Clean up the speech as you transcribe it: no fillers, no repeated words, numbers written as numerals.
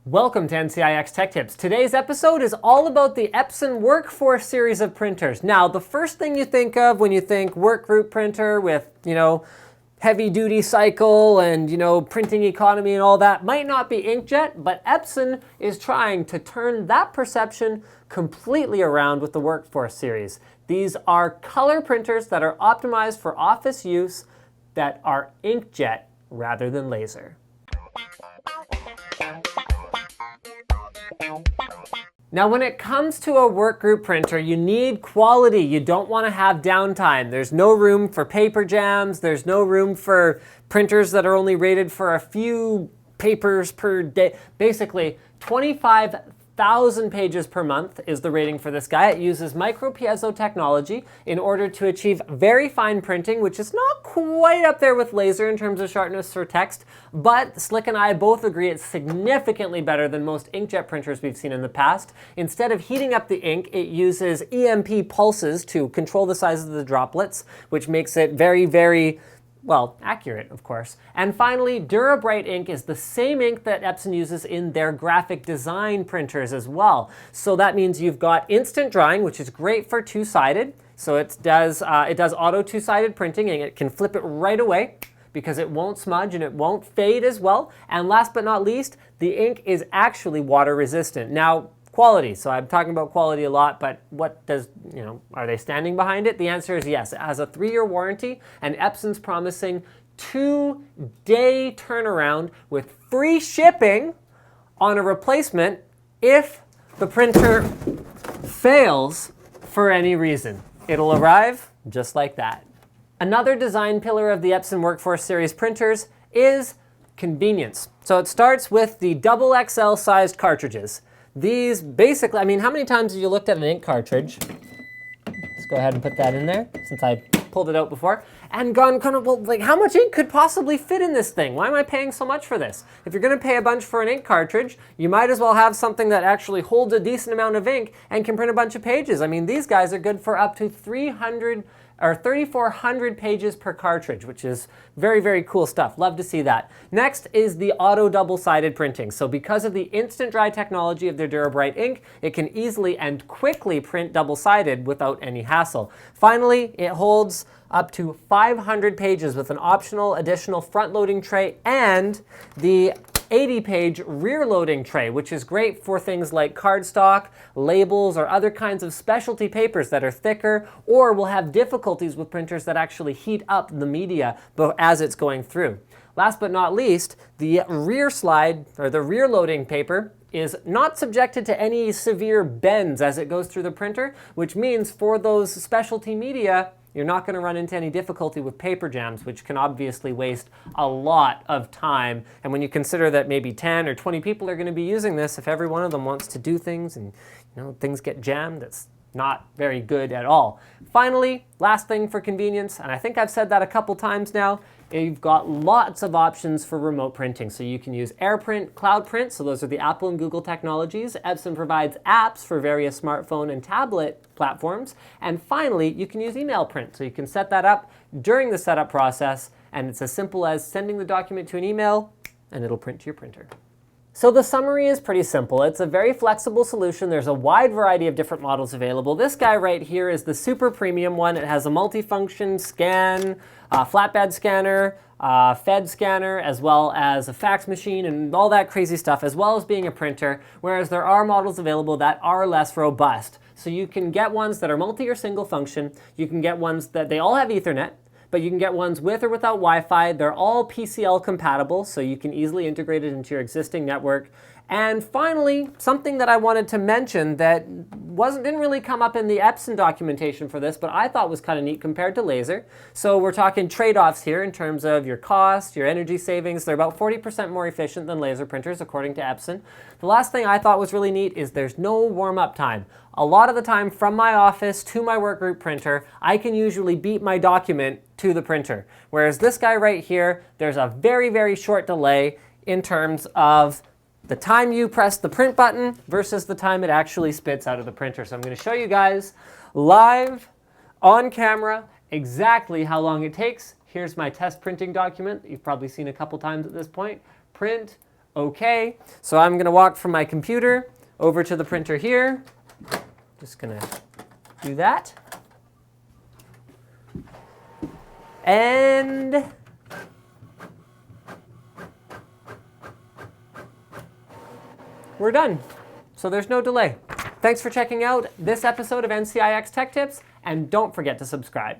Welcome to NCIX Tech Tips. Today's episode is all about the Epson WorkForce series of printers. Now, the first thing you think of when you think workgroup printer with, heavy duty cycle and, printing economy and all that might not be inkjet, but Epson is trying to turn that perception completely around with the WorkForce series. These are color printers that are optimized for office use that are inkjet rather than laser. Now, when it comes to a workgroup printer, you need quality. You don't want to have downtime. There's no room for paper jams. There's no room for printers that are only rated for a few papers per day. Basically, 25,000 pages per month is the rating for this guy. It uses micro piezo technology in order to achieve very fine printing, which is not quite up there with laser in terms of sharpness for text, but Slick and I both agree it's significantly better than most inkjet printers we've seen in the past. Instead of heating up the ink, it uses EMP pulses to control the size of the droplets, which makes it very accurate, of course. And finally, DuraBrite ink is the same ink that Epson uses in their graphic design printers as well. So that means you've got instant drying, which is great for two-sided. So it does auto two-sided printing, and it can flip it right away because it won't smudge and it won't fade as well. And last but not least, the ink is actually water resistant. Now, quality. So I'm talking about quality a lot, but are they standing behind it? The answer is yes. It has a 3-year warranty, and Epson's promising 2-day turnaround with free shipping on a replacement if the printer fails for any reason. It'll arrive just like that. Another design pillar of the Epson WorkForce series printers is convenience. So it starts with the XXL sized cartridges. These basically, how many times have you looked at an ink cartridge? Let's go ahead and put that in there since I pulled it out before and gone how much ink could possibly fit in this thing? Why am I paying so much for this? If you're going to pay a bunch for an ink cartridge, you might as well have something that actually holds a decent amount of ink and can print a bunch of pages. These guys are good for up to 3,400 pages per cartridge, which is very cool stuff. Love to see that. Next is the auto double-sided printing. So because of the instant dry technology of their DuraBrite ink, it can easily and quickly print double-sided without any hassle. Finally, it holds up to 500 pages with an optional additional front-loading tray and the 80-page rear-loading tray, which is great for things like cardstock, labels, or other kinds of specialty papers that are thicker or will have difficulties with printers that actually heat up the media as it's going through. Last but not least, the rear slide, or the rear-loading paper, is not subjected to any severe bends as it goes through the printer, which means for those specialty media, you're not going to run into any difficulty with paper jams, which can obviously waste a lot of time. And when you consider that maybe 10 or 20 people are going to be using this, if every one of them wants to do things and things get jammed, that's not very good at all. Finally, last thing for convenience, and I think I've said that a couple times now, you've got lots of options for remote printing. So you can use AirPrint, CloudPrint, so those are the Apple and Google technologies. Epson provides apps for various smartphone and tablet platforms. And finally, you can use email print. So you can set that up during the setup process, and it's as simple as sending the document to an email, and it'll print to your printer. So the summary is pretty simple. It's a very flexible solution. There's a wide variety of different models available. This guy right here is the super premium one. It has a multifunction scan, flatbed scanner, Fed scanner, as well as a fax machine and all that crazy stuff, as well as being a printer, whereas there are models available that are less robust. So you can get ones that are multi or single function. You can get ones that they all have Ethernet, but you can get ones with or without Wi-Fi. They're all PCL compatible, so you can easily integrate it into your existing network. And finally, something that I wanted to mention that didn't really come up in the Epson documentation for this, but I thought was kind of neat compared to laser. So we're talking trade-offs here in terms of your cost, your energy savings. They're about 40% more efficient than laser printers, according to Epson. The last thing I thought was really neat is there's no warm-up time. A lot of the time from my office to my workgroup printer, I can usually beat my document to the printer. Whereas this guy right here, there's a very short delay in terms of the time you press the print button versus the time it actually spits out of the printer. So I'm going to show you guys live on camera exactly how long it takes. Here's my test printing document that you've probably seen a couple times at this point. Print, OK. So I'm going to walk from my computer over to the printer here. Just going to do that. And we're done. So there's no delay. Thanks for checking out this episode of NCIX Tech Tips, and don't forget to subscribe.